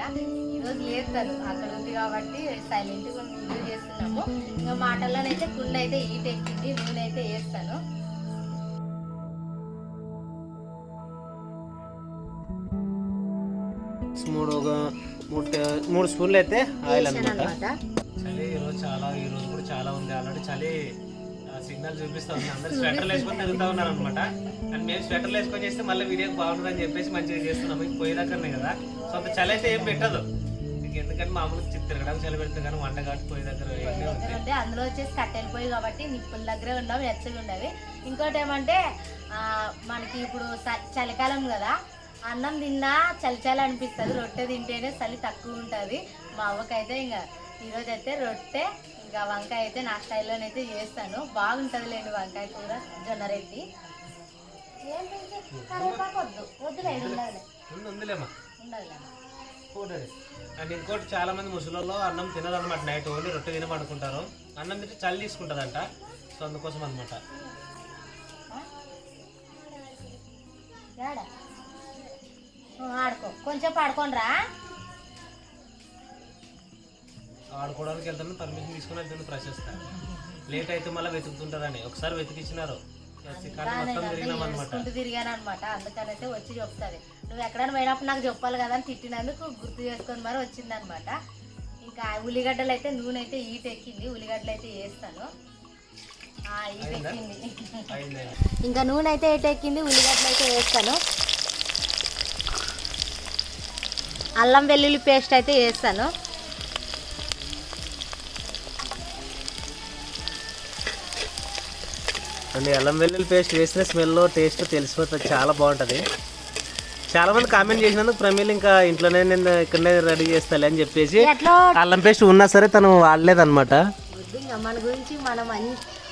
ఈరోజు లేదు తను అక్కడ ఉంది కాబట్టి సైలెంట్గా ఎంజాయ్ చేస్తున్నాము. ఇంకా మాటల్లోనైతే కుండ అయితే ఈట ఎక్కింది. నూనె అయితే వేస్తాను. మూడు స్పూన్లు అయితే ఆయిల్ అనమాట. చలి ఈరోజు కూడా చాలా ఉంది. ఆల్రెడీ చలి సిగ్నల్ చూపిస్తా ఉంది. అందరు స్వెటర్లు వేసుకొని తిరుగుతూ ఉన్నారు అనమాట. అండ్ మేము స్వెటర్లు వేసుకొని చేస్తే మళ్ళీ వీడియోకి బాగుంటుందని చెప్పేసి మంచిగా చేస్తున్నాము. పోయేదాకనే కదా. సో అంత చలి అయితే ఏం పెట్టదు. ఇంకెందుకంటే మామూలుగా తిరగడానికి చలి పెడతా కానీ వంట కాటి పోయి దగ్గర ఇవన్నీ ఉంటాయి. అంటే అందులో వచ్చేసి కట్టెలు పోయి కాబట్టి నిప్పుల దగ్గరే ఉండవు, వెచ్చగా ఉండవి. ఇంకోటి ఏమంటే మనకి ఇప్పుడు చలికాలం కదా, అన్నం తిన్నా చలి చలి అనిపిస్తుంది, రొట్టె తింటేనే చలి తక్కువ ఉంటుంది. మా అవ్వకైతే ఇంకా ఈరోజు అయితే రొట్టె ఇంకా వంకాయ అయితే నా స్టైల్లోనైతే చేస్తాను. బాగుంటుంది లేండి వంకాయ కూర, జొన్న రెడ్డి. కరివేపాకు వద్దు, వద్దులే, ఉండదులే ఉందిలేమ్మా ఉండదులే. అండ్ ఇంకోటి చాలా మంది ముసలిలో అన్నం తినరు అనమాట, నైట్ ఓన్లీ రొట్టె తిని పడుకుంటారు. అన్నం తింటే చలి తీసుకుంటుందంట, సో అందుకోసం అనమాట. ఆడుకో, కొంచెం పడుకోనరా. ఆడుకోవడానికి వెళ్తాను, పర్మిషన్ తీసుకుని వెళ్తాను ప్రశస్తా. లేట్ అయితే మళ్ళీ వెతుకుతుంటారని ఒకసారి వెతికిచ్చినారు, తిరిగాను అనమాట. అందుకనైతే వచ్చి చెప్తుంది, నువ్వు ఎక్కడైనా పోయినప్పుడు నాకు చెప్పాలి కదా అని తిట్టినందుకు గుర్తు చేసుకొని మరి వచ్చిందనమాట. ఇంకా ఉల్లిగడ్డలు అయితే నూనె అయితే ఈట ఎక్కింది, ఉల్లిగడ్డలు అయితే వేస్తాను. ఈట ఎక్కింది, ఇంకా నూనె అయితే ఈట ఎక్కింది, ఉల్లిగడ్డలు అయితే వేస్తాను. అల్లం వెల్లుల్లి పేస్ట్ అయితే వేస్తాను. అండి అల్లం వెల్లుల్లి పేస్ట్ వేసిన స్మెల్ టేస్ట్ తెలిసిపోతుంది, చాలా బాగుంటుంది. చాలా మంది కామెంట్ చేసినందుకు ప్రమీల్ ఇంకా ఇంట్లోనే నేను ఇక్కడనే రెడీ చేస్తాలే అని చెప్పేసి అల్లం పేస్ట్ ఉన్నా సరే తను వాడలేదన్నమాట. ఇంకా మన గురించి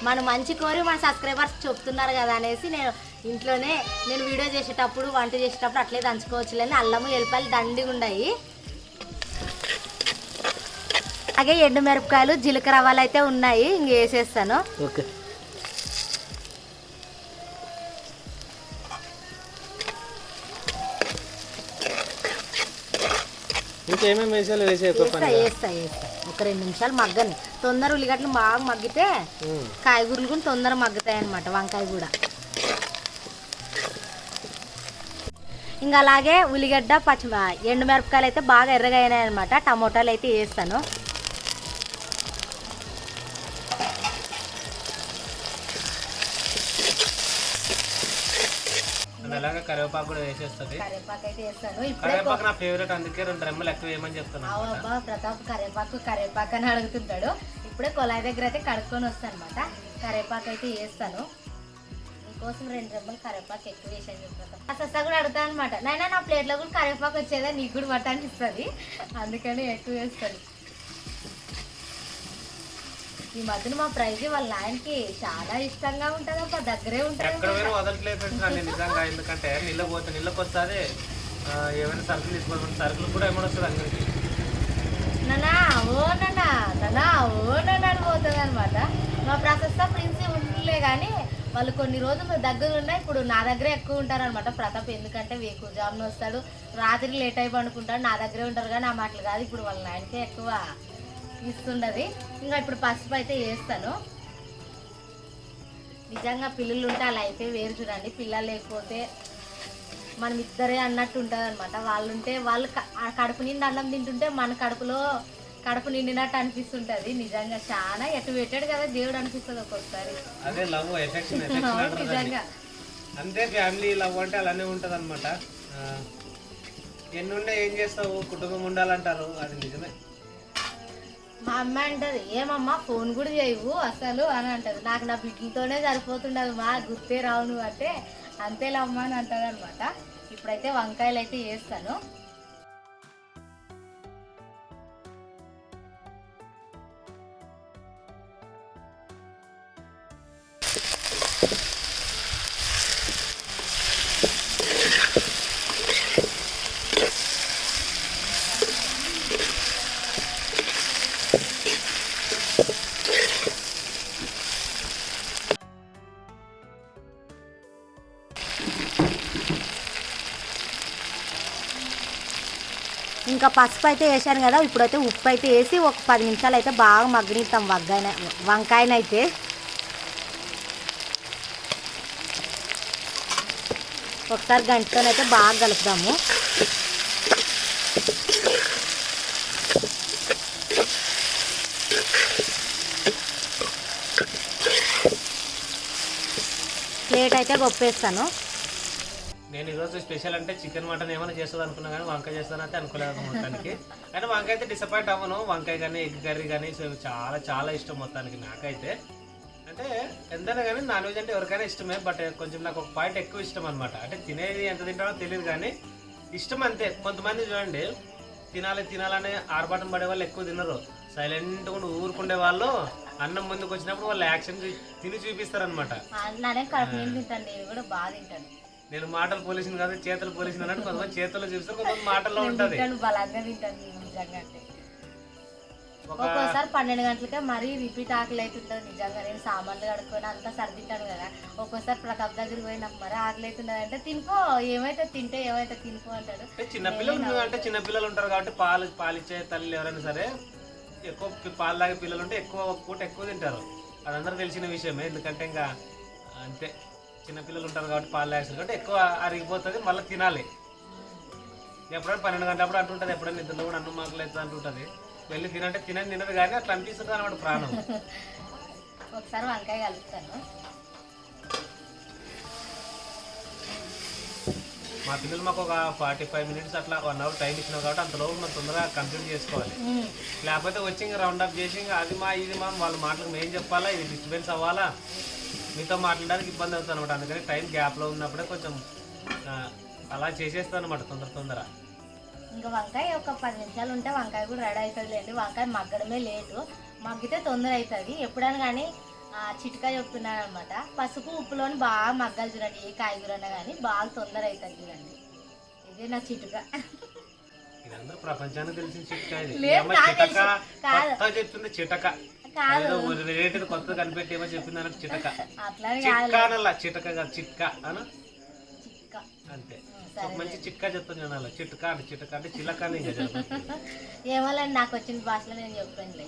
మన మంచి కోరి మన సబ్స్క్రైబర్స్ చెప్తున్నారు కదా అనేసి నేను ఇంట్లోనే నేను వీడియో చేసేటప్పుడు వంట చేసేటప్పుడు అట్లే దంచుకోవచ్చులేని అల్లము ఎల్లిపాయలు దండిగా ఉన్నాయి. అలాగే ఎండు మిరపకాయలు జీలకర్ర రవ్వలు అయితే ఉన్నాయి, ఇంక వేసేస్తాను. ఓకే, ఇంకేమేమి వేసాలో వేస్తా ఒక 2 నిమిషాలు మగ్గని. తొందర ఉల్లిగడ్డలు బాగా మగ్గితే కాయగూరలు కూడా తొందర మగ్గుతాయి అనమాట, వంకాయ కూడా. ఇంకా అలాగే ఉల్లిగడ్డ ఎండు మిరపకాయలు అయితే బాగా ఎర్రగా అయినాయి అనమాట. టమోటాలు అయితే వేస్తాను. అలాగే కరివేపాకు కూడా వేసేస్తుంది. కరివేపాకు అయితే వేస్తాను. కరివేపాకు నా ఫేవరెట్, అందుకే 2 రెమ్మలు ఎక్కువ వేయమని చెప్తాను. అబ్బా ప్రతాప్ కరివేపాకు అని అడుగుతుంటాడు. ఇప్పుడే కొలాయి దగ్గర అయితే కడుక్కొని వస్తాను అనమాట. కరివేపాకు అయితే వేస్తాను. మీకోసం 2 రెమ్మలు కరివేపాకు ఎక్కువ వేసాను ప్రతాప్. ఆ సస్తా కూడా అడుగుతాను అనమాట, నైనా నా ప్లేట్లో కూడా కరివేపాకు వచ్చేదా నీకు కూడా పట్ట అనిపిస్తుంది, అందుకని ఎక్కువ వేస్తాను. ఈ మధ్యన మా ప్రైజ్ వాళ్ళ ఆయనకి చాలా ఇష్టంగా ఉంటుంది అబ్బా, దగ్గరే ఉంటుంది. వదలట్లేదు నిజంగా, ఎందుకంటే నీళ్ళకి వస్తుంది. ఏమైనా సరుకులు తీసుకోవాలి, సరుకులు కూడా ఏమైనా వస్తుంది అందరికి. నానా ఓ నానా అని పోతుంది అనమాట. మా ప్రశస్త ప్రిన్సి ఉంటుండే కానీ వాళ్ళు కొన్ని రోజులు దగ్గర ఉన్నాయి, ఇప్పుడు నా దగ్గరే ఎక్కువ ఉంటారనమాట. ప్రతాప్ ఎందుకంటే వేకుజామున వస్తాడు, రాత్రి లేట్ అయి పండుకుంటాడు, నా దగ్గరే ఉంటారు. కానీ ఆ మాటలు కాదు, ఇప్పుడు వాళ్ళ ఆయనకే ఎక్కువ ఇస్తుండది. ఇంకా ఇప్పుడు పసుపు అయితే వేస్తాను. నిజంగా పిల్లలు ఉంటే అలా అయితే వేరు చూడండి, పిల్లలు లేకపోతే మనం ఇద్దరే అన్నట్టు ఉంటుంది అనమాట. వాళ్ళు ఉంటే వాళ్ళు కడుపు నిండి అన్నం తింటుంటే మన కడుపు నిండినట్టు అనిపిస్తుంటది. నిజంగా చాలా ఎటు పెట్టాడు కదా దేవుడు అనిపిస్తుంది ఒక్కొక్కసారి. అదే లవ్ ఎఫెక్షన్ నిజంగా అంతే, ఫ్యామిలీ లవ్ అంటే అలానే ఉంటది అనమాట. ఎన్నుండే ఏం చేస్తావు, కుటుంబం ఉండాలంటారు, అది నిజమే. మా అమ్మ అంటది, ఏమమ్మా ఫోన్ కూడా చేయవు అసలు అని అంటది. నాకు నా బిడ్డలతోనే సరిపోతుండదు, మా గుర్తే రావు నువ్వు అంటే. అంతేలా అమ్మ అని అంటది అనమాట. ఇప్పుడైతే వంకాయలు అయితే వేస్తాను. ఇంకా పసుపు అయితే వేసాను కదా, ఇప్పుడైతే ఉప్పు అయితే వేసి ఒక 10 నిమిషాలు అయితే బాగా మగ్గనిస్తాం వంకాయనైతే. ఒకసారి గంటతోనైతే బాగా కలుపుదాము. ప్లేట్ అయితే గొప్పేస్తాను. నేను ఈరోజు స్పెషల్ అంటే చికెన్ మటన్ ఏమైనా చేస్తుంది అనుకున్నా కానీ వంకాయ చేస్తానంటే అనుకోలేదు మొత్తానికి. కానీ వంకాయ అయితే డిసప్పాయింట్ అవ్వను. వంకాయ కానీ ఎగ్ కర్రీ కానీ చాలా చాలా ఇష్టం మొత్తానికి నాకైతే. అంటే ఎంతైనా కానీ నాన్ వెజ్ అంటే ఎవరికైనా ఇష్టమే, బట్ కొంచెం నాకు ఒక పాయింట్ ఎక్కువ ఇష్టం అనమాట. అంటే తినేది ఎంత తింటానో తెలియదు కానీ ఇష్టం అంతే. కొంతమంది చూడండి తినాలని ఆర్భాటం పడే వాళ్ళు ఎక్కువ తినరు, సైలెంట్గా ఊరుకుండే వాళ్ళు అన్నం ముందుకు వచ్చినప్పుడు వాళ్ళు యాక్షన్ తిని చూపిస్తారనమాట. నేను మాటలు పోలీసుని కాదు చేతులు పోలీసుని అన్నట్టు కొంతమంది చేతుల్లో చూపిస్తారు, కొంతమంది మాటల్లో ఉంటది. ఒక్కోసారి 12 గంటలకే మరీ రిపీట్ ఆకలి అవుతుంటది. నిజంగా నేను సామాన్లు కడుక్కొని అంతా సర్దింటాను కదా, ఒక్కోసారి ప్రతాప్ దగ్గరికి పోయినా మరి ఆకలి అవుతున్నది అంటే తినుకో, ఏమైతే తింటే ఏమైతే తినుకో అంటాడు. చిన్నపిల్లలు అంటే చిన్నపిల్లలు ఉంటారు కాబట్టి పాలిచ్చే తల్లి ఎవరైనా సరే ఎక్కువ పాలు తాగే పిల్లలు ఉంటే ఎక్కువ పూట ఎక్కువ తింటారు. అదందరూ తెలిసిన విషయమే. ఎందుకంటే ఇంకా అంతే, చిన్నపిల్లలు ఉంటారు కాబట్టి పాలు తాగేస్తారు కాబట్టి ఎక్కువ అరిగిపోతుంది, మళ్ళీ తినాలి. ఎప్పుడైనా 12 గంటలప్పుడు అంటుంటుంది, ఎప్పుడైనా నిద్రలో కూడా అన్నం మాకలు అవుతుంది అంటుంటుంది. వెళ్ళి తినంటే తినదు కానీ అట్లా అనిపిస్తుంది అన్నమాట ప్రాణం. ఒకసారి వంకాయ కలుపుతాను. మా పిల్లలు మాకు ఒక 45 మినిట్స్ అట్లా 1 అవర్ టైం ఇచ్చినాం కాబట్టి అంతలోపు మనం తొందరగా కంప్లీట్ చేసుకోవాలి. లేకపోతే వచ్చి ఇంకా రౌండ్ అప్ చేసి ఇంకా అది మా ఇది మా వాళ్ళ మాటలకు మేము చెప్పాలా, ఇది డిస్టర్బెన్స్ అవ్వాలా, మీతో మాట్లాడడానికి ఇబ్బంది అవుతుంది అనమాట. అందుకని టైం గ్యాప్లో ఉన్నప్పుడే కొంచెం అలా చేసేస్తాను అనమాట తొందర. ఇంకా వంకాయ ఒక 10 నిమిషాలు ఉంటే వంకాయ కూడా రెడీ అవుతుంది లేండి. వంకాయ మగ్గడమే లేటు, మగ్గితే తొందర అవుతుంది. ఎప్పుడైనా కానీ చిట్కా చెప్తున్నాను అనమాట, పసుపు ఉప్పులోని బాగా మగ్గాలి చూడండి. ఏ కాయగూర అన్నా కానీ బాగా తొందర అవుతుంది చూడండి. ఇదే నా చిట్కా. ఇదంతా ప్రపంచానికి తెలిసిన చిట్కా. చెప్తుంది చిటక కాదు, కొత్త కనిపెట్టి ఏమో చెప్పింది అన్నట్టు చిటక. అట్లానే చిటక కాదు చిట్కా అను అంతే. మంచి చిట్కా చెప్తాను జనాలు. చిట్కా అంటే చిలక అని ఏమోలేండి, నాకు వచ్చిన భాషలో నేను చెప్పాను.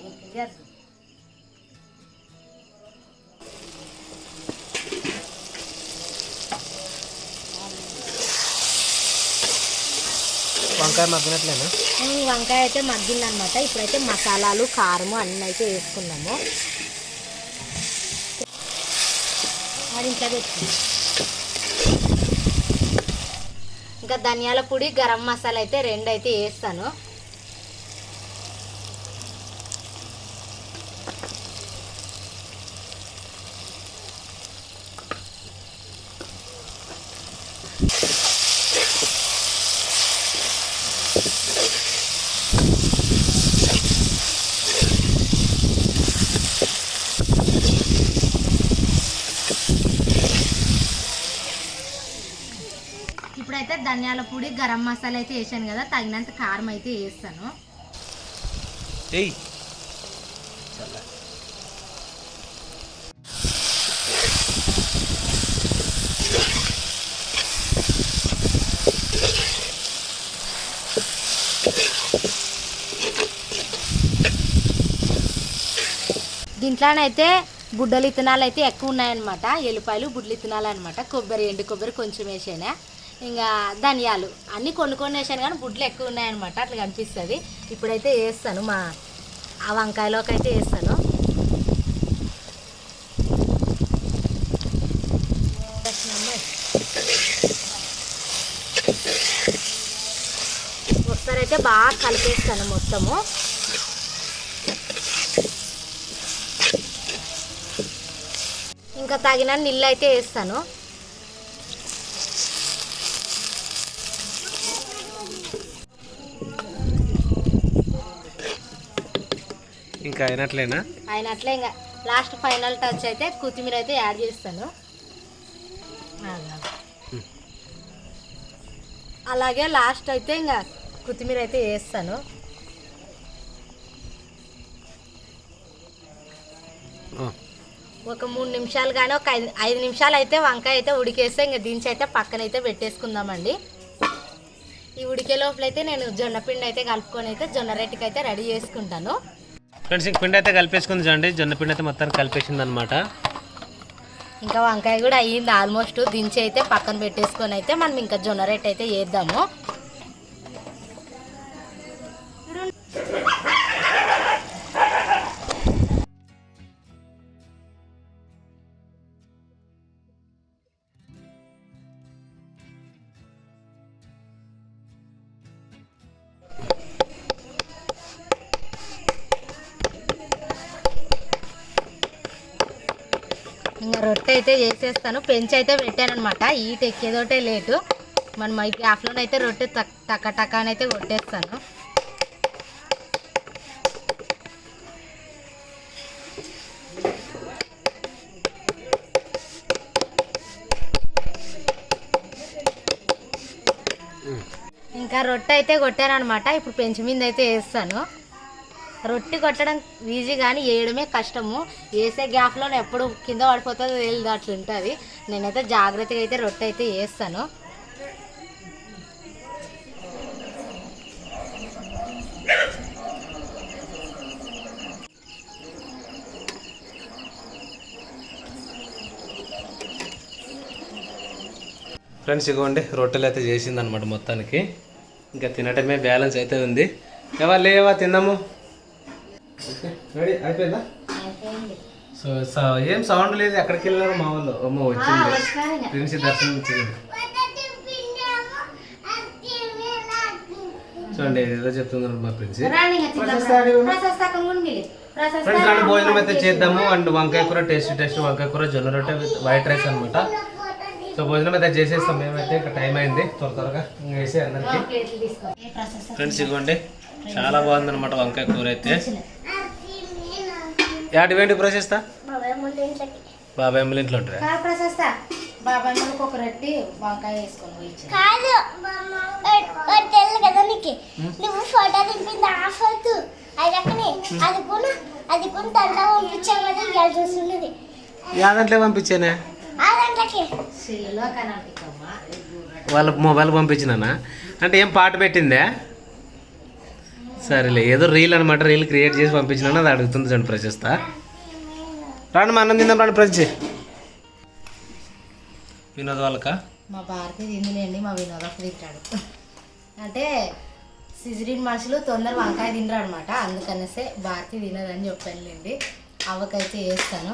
వంకాయ మగ్గినట్లేనా? వంకాయ అయితే మగ్గిందనమాట. ఇప్పుడైతే మసాలాలు కారము అన్నీ అయితే వేసుకున్నాము. అది ఇంట్లో పెట్టి ఇంకా ధనియాల పొడి గరం మసాలా అయితే 2 అయితే వేస్తాను. ఇప్పుడైతే ధనియాల పొడి గరం మసాలా అయితే వేసాను కదా, తగినంత కారం అయితే వేస్తాను. దీంట్లోనైతే బుడ్డలు ఇత్తనాలు అయితే ఎక్కువ ఉన్నాయన్నమాట. ఎల్లిపాయలు బుడ్డలు ఇత్తనాలు అనమాట. కొబ్బరి, ఎండు కొబ్బరి కొంచెం వేసాను. ఇంకా ధనియాలు అన్నీ కొన్ని వేసాను కానీ బుడ్లు ఎక్కువ ఉన్నాయన్నమాట, అట్లా కనిపిస్తుంది. ఇప్పుడైతే వేస్తాను ఆ వంకాయలోకి అయితే వేస్తాను. ఒకసారి అయితే బాగా కలిపేస్తాను మొత్తము. ఇంకా తగిన నీళ్ళు అయితే వేస్తాను. ఇంకా అయినట్లేనా? అయినట్లే. ఇంకా లాస్ట్ ఫైనల్ టచ్ అయితే కొత్తిమీర అయితే యాడ్ చేస్తాను. అలాగే లాస్ట్ అయితే ఇంకా కొత్తిమీర అయితే వేస్తాను. ఒక 3 నిమిషాలు కానీ ఒక 5 నిమిషాలు అయితే వంకాయ అయితే ఉడికేస్తే ఇంకా దించి అయితే పక్కనైతే పెట్టేసుకుందామండి. ఈ ఉడికే లోపల అయితే నేను జొన్న పిండి అయితే కలుపుకొని అయితే జొన్న రొట్టెకి అయితే రెడీ చేసుకుంటాను. ఫ్రెండ్స్ ఇంక పిండి అయితే కలిపేసుకుంది చూడండి. జొన్న పిండి అయితే మొత్తానికి కలిపేసింది అనమాట. ఇంకా వంకాయ కూడా అయ్యింది ఆల్మోస్ట్. దించి అయితే పక్కన పెట్టేసుకొని అయితే మనం ఇంకా జొన్న రొట్టె అయితే వేద్దాము. ఇంకా రొట్టె అయితే చేసేస్తాను. పెంచి అయితే పెట్టాను అనమాట. ఈట ఎక్కేదోటే లేటు. మనం ఈ గ్యాప్లోనైతే రొట్టె టక్క టక్క అని అయితే కొట్టేస్తాను. ఇంకా రొట్టె అయితే కొట్టాను అనమాట. ఇప్పుడు పెంచి మీద అయితే వేస్తాను. రొట్టె కొట్టడం ఈజీ కానీ వేయడమే కష్టము. వేసే గ్యాప్లో ఎప్పుడు కింద పడిపోతుందో తెలియదు, అట్లా ఉంటుంది. నేనైతే జాగ్రత్తగా అయితే రొట్టె అయితే వేస్తాను. ఫ్రెండ్స్ ఇగోండి రొట్టెలు అయితే చేసిందనమాట మొత్తానికి. ఇంకా తినటమే బ్యాలెన్స్ అయితే ఉంది. లేవా తిందాము. ఓకే రెడీ అయిపోయిందా? సో ఏం సౌండ్ లేదు. ఎక్కడికి వెళ్ళినారు మా వాళ్ళు? అమ్మో వచ్చింది ప్రిన్సి దర్శనం ఇచ్చింది. చూడండి ఏదో చెప్తున్నారు మా ప్రిన్సి. ఫ్రెండ్స్ రెండు భోజనం అయితే చేద్దాము. అండ్ వంకాయ కూర టేస్ట్ వంకాయ కూర జొన్న రొట్టె విత్ వైట్ రైస్ అనమాట. సో భోజనం అయితే చేసేస్తాం మేమైతే. ఇంకా టైం అయింది, త్వరగా వేసి అందరికి. ఫ్రెండ్స్ ఇవ్వండి చాలా బాగుంది అనమాట వంకాయ కూర అయితే. యాటి ప్రశస్తా బాబాయ్ అమ్మల ఇంట్లో ఉంటారా? బాబాయ్ ఒక రొట్టి వంకాయ వేసుకొని కాదు తెల్ల కదా నీకు నువ్వు ఫోటో దింపింది ఆఫర్తు అది కూడా తండ్రి పంపించాను కదా ఇవాళ చూస్తున్నది. యాదంట్లో పంపించానే? వాళ్ళ మొబైల్ పంపించినానా? అంటే ఏం పాట పెట్టిందే? సరేలే ఏదో రీల్ అనమాట. రీల్ క్రియేట్ చేసి పంపించినా అది అడుగుతుంది చూడండి ప్రశస్త. రాండి మా అన్నం తిందాం రాండి ప్రజ. వినోద్ వాళ్ళక మా భారతి తిందిలేండి, మా వినోద్ తింటాడు. అంటే సిజరిన్ మనుషులు తొందర వంకాయ తినరు అనమాట. అందుకనేసే భారతి తినదని చెప్పానులేండి. అవ్వకైతే వేస్తాను.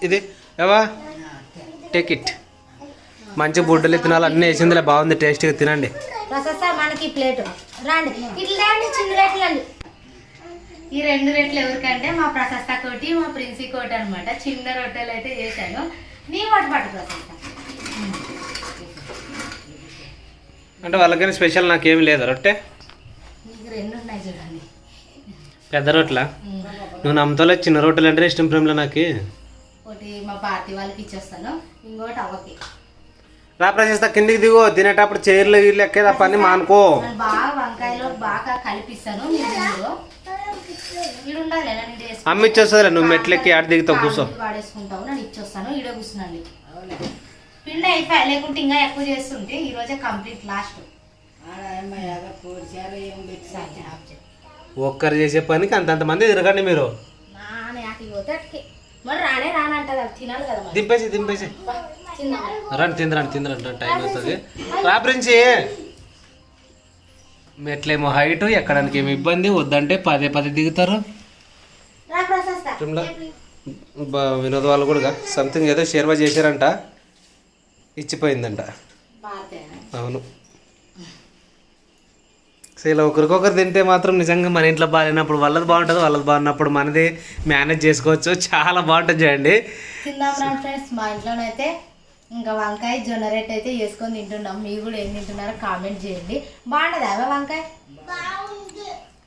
ఇది ఎవా టేక్ ఇట్. మంచి బుడ్డలు తినాలి అన్నీ వేసిందిలే. బాగుంది టేస్ట్గా తినండి. మనకి ప్లేట్ రాండి ఇట్లా చిన్న రేట్లు. ఈ రెండు రేట్లు ఎవరికంటే మా ప్రశస్త కోటి మా ప్రిన్సి కోటి అనమాట. చిన్న రొట్టెలు అయితే చేశాను. నీ వాటి పట్టు ప్రశస్త అంటే వాళ్ళకైనా స్పెషల్ నాకేమి లేదు రొట్టె. నీకు రెండు ఉన్నాయి చూడండి. పెద్ద రొట్టెలా? నువ్వు నమ్మతోలే చిన్న రొట్టెలు అంటే ఇష్టం ప్రేమలో నాకు. ఒకటి మా పార్టీ వాళ్ళకి ఇచ్చేస్తాను, ఇంకోటి అవ్వకి. రా ప్రశస్త కిందికి దిగు. తినేటప్పుడు చైర్లు వీళ్ళు ఎక్కేదా పని మానుకో. బాగా వంకాయలో బాగా కలిపిస్తాను. అమ్మ ఇచ్చేస్తుందిలే. నువ్వు మెట్లెక్కి ఆడ దిగుతావు కూర్చో. వాడేసుకుంటావు నన్ను ఇచ్చేస్తాను. ఈడ కూర్చున్నాండి. పిండి అయిపోయి లేకుంటే ఇంకా ఎక్కువ చేస్తుంటే ఈ రోజే కంప్లీట్ లాస్ట్. ఒక్కరు చేసే పనికి అంతంతమంది తిరగండి మీరు. మరి రానే రానంటది, తినాలి కదా. దింపేసి రండి తిందరండి టైం అవుతుంది. రా ప్రిన్సి. మెట్లేమో హైట్ ఎక్కడానికి ఏమి ఇబ్బంది వద్దంటే పదే దిగుతారు. వినోద్ వాళ్ళు కూడా సంథింగ్ ఏదో షేర్వా చేశారంట, ఇచ్చిపోయిందంట. అవును. సో ఇలా ఒకరికొకరు తింటే మాత్రం నిజంగా మన ఇంట్లో బాగాలేనప్పుడు వాళ్ళది బాగుంటుంది, వాళ్ళది బాగున్నప్పుడు మనది మేనేజ్ చేసుకోవచ్చు. చాలా బాగుంటుంది చూడండి. తిందాం ఫ్రెండ్స్. మా ఇంట్లోనైతే ఇంకా వంకాయ జొన్న రొట్టె అయితే వేసుకొని తింటున్నాం. మీరు కూడా ఏం తింటున్నారో కామెంట్ చేయండి. బాగుండదా అవే వంకాయ?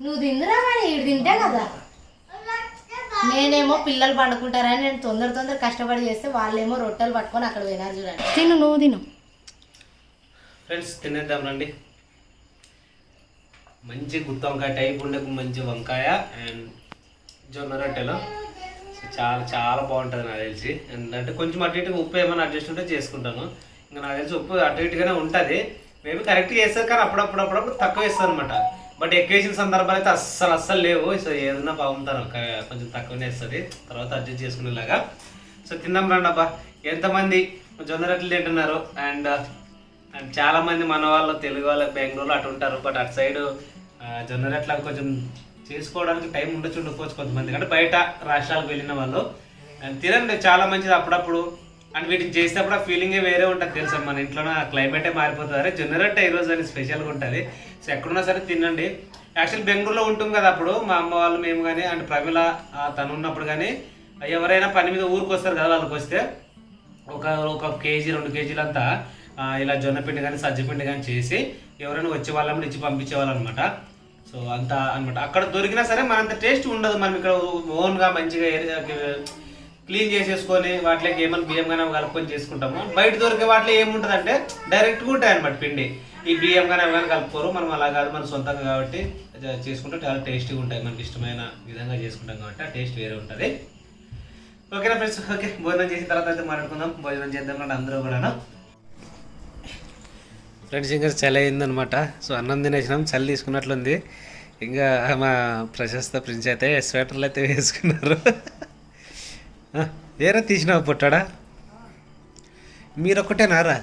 నువ్వు తిందురా మరి, ఇటు తింటే కదా. నేనేమో పిల్లలు పండుకుంటారని నేను తొందర కష్టపడి చేస్తే వాళ్ళేమో రొట్టెలు పట్టుకొని అక్కడ పోయినారు చూడండి. తిను, నువ్వు తిను. ఫ్రెండ్స్ తినేద్దాం రండి. మంచి గుత్తి వంకాయ టైప్ ఉండే మంచి వంకాయ అండ్ జొన్న రొట్టెలు చాలా బాగుంటుంది నాకు తెలిసి. అంటే కొంచెం అటు ఇటుగా ఉప్పు ఏమైనా అడ్జస్ట్ ఉంటే చేసుకుంటాను. ఇంకా నాకు తెలిసి ఉప్పు అటు ఇటుగానే ఉంటుంది. మేబీ కరెక్ట్గా వేస్తారు కానీ అప్పుడప్పుడు తక్కువ వేస్తారు అనమాట. బట్ ఎక్కువ వేసిన సందర్భాలు అయితే అస్సలు లేవు. సో ఏదన్నా బాగుంటారు, కొంచెం తక్కువనే వేస్తుంది, తర్వాత అడ్జస్ట్ చేసుకునేలాగా. సో తిందాం రండి అబ్బా. ఎంతమంది జొన్న రొట్టెలు తింటున్నారు. అండ్ చాలామంది మన వాళ్ళు తెలుగు వాళ్ళు బెంగళూరులో అటు ఉంటారు. బట్ అటు సైడ్ జొన్న రొట్టెలు కొంచెం చేసుకోవడానికి టైం ఉండకపోవచ్చు కొంతమంది, అంటే బయట రాష్ట్రాలకు వెళ్ళిన వాళ్ళు. అండ్ తినండి, చాలా మంచిది అప్పుడప్పుడు. అండ్ వీటిని చేసేటప్పుడు ఆ ఫీలింగే వేరే ఉంటుంది తెలుసా. మన ఇంట్లోనే క్లైమేటే మారిపోతుంది. అరే జొన్న రొట్టె ఈరోజు అని స్పెషల్గా ఉంటుంది. సో ఎక్కడున్నా సరే తినండి. యాక్చువల్ బెంగళూరులో ఉంటుంది కదా అప్పుడు మా అమ్మ వాళ్ళు మేము కానీ అంటే ప్రమిళ తను ఉన్నప్పుడు కానీ ఎవరైనా పని మీద ఊరికి వస్తారు కదా, వాళ్ళకి వస్తే ఒక కేజీ 2 కేజీలు అంతా ఇలా జొన్న పిండి కానీ సజ్జపిండి కానీ చేసి ఎవరైనా వచ్చే వాళ్ళని ఇచ్చి పంపించేవాళ్ళు అనమాట. సో అంత అనమాట. అక్కడ దొరికినా సరే మనంత టేస్ట్ ఉండదు. మనం ఇక్కడ ఓన్గా మంచిగా క్లీన్ చేసేసుకొని వాటిలోకి ఏమైనా బియ్యం కానీ కలుపుకొని చేసుకుంటాము. బయట దొరికే వాటిలో ఏముంటుంది అంటే డైరెక్ట్గా ఉంటాయి అనమాట పిండి. ఈ బియ్యం కానీ అవి కానీ కలుపుకోరు. మనం అలా కాదు, మన సొంతంగా కాబట్టి చేసుకుంటే చాలా టేస్టీగా ఉంటాయి. మనకి ఇష్టమైన విధంగా చేసుకుంటాం కాబట్టి ఆ టేస్ట్ వేరే ఉంటుంది. ఓకేనా ఫ్రెండ్స్? ఓకే, భోజనం చేసిన తర్వాత అయితే మాట్లాడుకుందాం. భోజనం చేద్దాం కూడా అందరూ కూడా. ఫ్రెండ్స్ ఇంకా చలి అయిందనమాట. సో అన్నం తినేసినాం, చలి తీసుకున్నట్లుంది. ఇంకా మా ప్రశస్త ప్రిన్స్ అయితే స్వెటర్లు అయితే వేసుకున్నారు. ఏరా తీసినావు పుట్టాడా? మీరు ఒక్కటేనారా?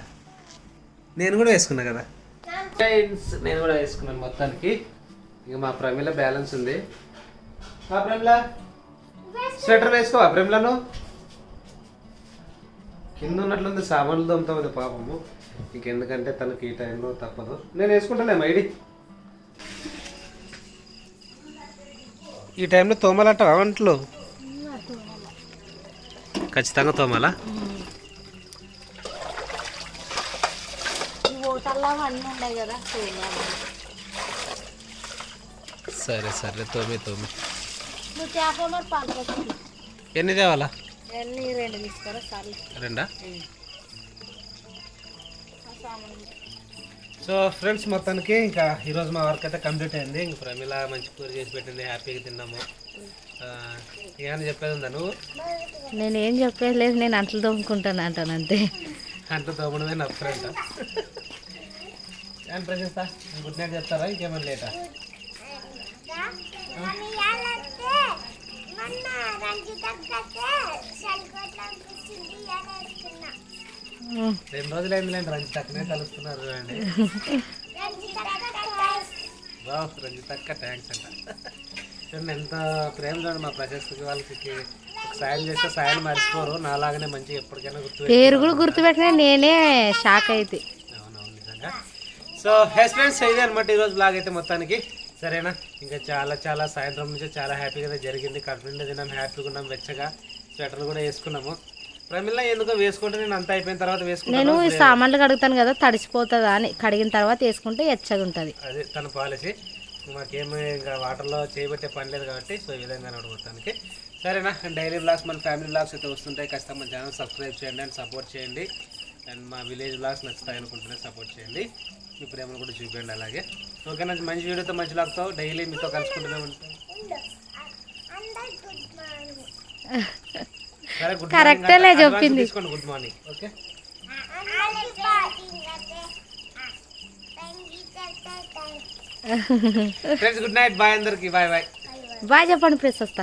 నేను కూడా వేసుకున్నా కదా ఫ్రెండ్స్, నేను కూడా వేసుకున్నాను మొత్తానికి. ఇక మా ప్రమిళ బ్యాలెన్స్ ఉంది. మా ప్రమిళ స్వెటర్ వేసుకోవా? ప్రమిళను కింద ఉన్నట్లుంది, సామాన్లు దొమ్ముతాం పాపము. ఇంకెందుకంటే తనకి ఈ టైంలో తప్పదు. నేను వేసుకుంటానే మైడి. ఈ టైంలో తోమాలంట వంటలు ఖచ్చితంగా తోమాలా? సరే సరే, తోమి. ఎన్ని తేవాలా? 2 తీసుకురా సార్లు. 2? సో ఫ్రెండ్స్, మొత్తానికి ఇంకా ఈరోజు మా వర్క్ అయితే కంప్లీట్ అయింది. ఇంక ప్రమిళ మంచి కూర చేసి పెట్టింది, హ్యాపీగా తిన్నాము. ఏమని చెప్పేది ఉందా నువ్వు? నేనేం చెప్పేది లేదు, నేను అంట్లు తోముకుంటాను అంటాను అంతే. అంట్లు తోమడమే నా ఫ్రెండ్. ఏం ప్రశ్నిస్తా? గుడ్ నైట్ చెప్తారా? ఇంకేమైనా లేటా? 2 రోజులు అయిందిలేండి రంజిత్ అక్కనే కలుస్తున్నారు అండి. రంజిత్ అక్క థ్యాంక్స్ అంట. చూడండి ఎంత ప్రేమ చూడండి మా ప్రశస్తికి. వాళ్ళకి సాయం చేస్తే సాయం మర్చిపోరు. నాలాగానే మంచిగా ఎప్పటికైనా పేరు కూడా గుర్తుపెట్టినా నేనే షాక్ అయితే. అవునవును, నిజంగా. సో హెస్ ఫ్రెండ్స్, ఇదే అనమాట ఈరోజు బ్లాగ్ అయితే మొత్తానికి. సరేనా? ఇంకా చాలా సాయంత్రం నుంచి చాలా హ్యాపీగా జరిగింది. కడుపుండి తిన్నాం, హ్యాపీగా ఉన్నాం, వెచ్చగా స్వెటర్లు కూడా వేసుకున్నాము. ప్రమిళ ఎందుకో వేసుకుంటే నేను అంతా అయిపోయిన తర్వాత వేసుకుంటాను. నేను ఈ సామాన్లు కడుగుతాను కదా, తడిసిపోతుందా అని కడిగిన తర్వాత వేసుకుంటే ఎచ్చగా ఉంటుంది. అదే తన పాలసీ. మాకేమీ ఇంకా వాటర్లో చేయబట్టే పని లేదు కాబట్టి సో ఈ విధంగా మొత్తానికి. సరేనా? డైలీ బ్లాగ్స్, మన ఫ్యామిలీ బ్లాగ్స్ అయితే వస్తుంటాయి. ఖచ్చితంగా మన ఛానల్ సబ్స్క్రైబ్ చేయండి అండ్ సపోర్ట్ చేయండి. అండ్ మా విలేజ్ బ్లాగ్స్ నచ్చుతాయి అనుకుంటున్నాయి, సపోర్ట్ చేయండి. మీ ప్రేమను కూడా చూపించండి అలాగే. ఓకేనా? మంచి వీడియోతో మంచి లాగ్తో డైలీ మీతో కలుసుకుంటూనే ఉంటాం. సరే, గుడ్ మార్నింగ్ చెప్పింది. తీసుకోండి, good morning. Okay friends, good night, bye అందరికి. బాయ్ చెప్పండి ప్రెస్ వస్తా.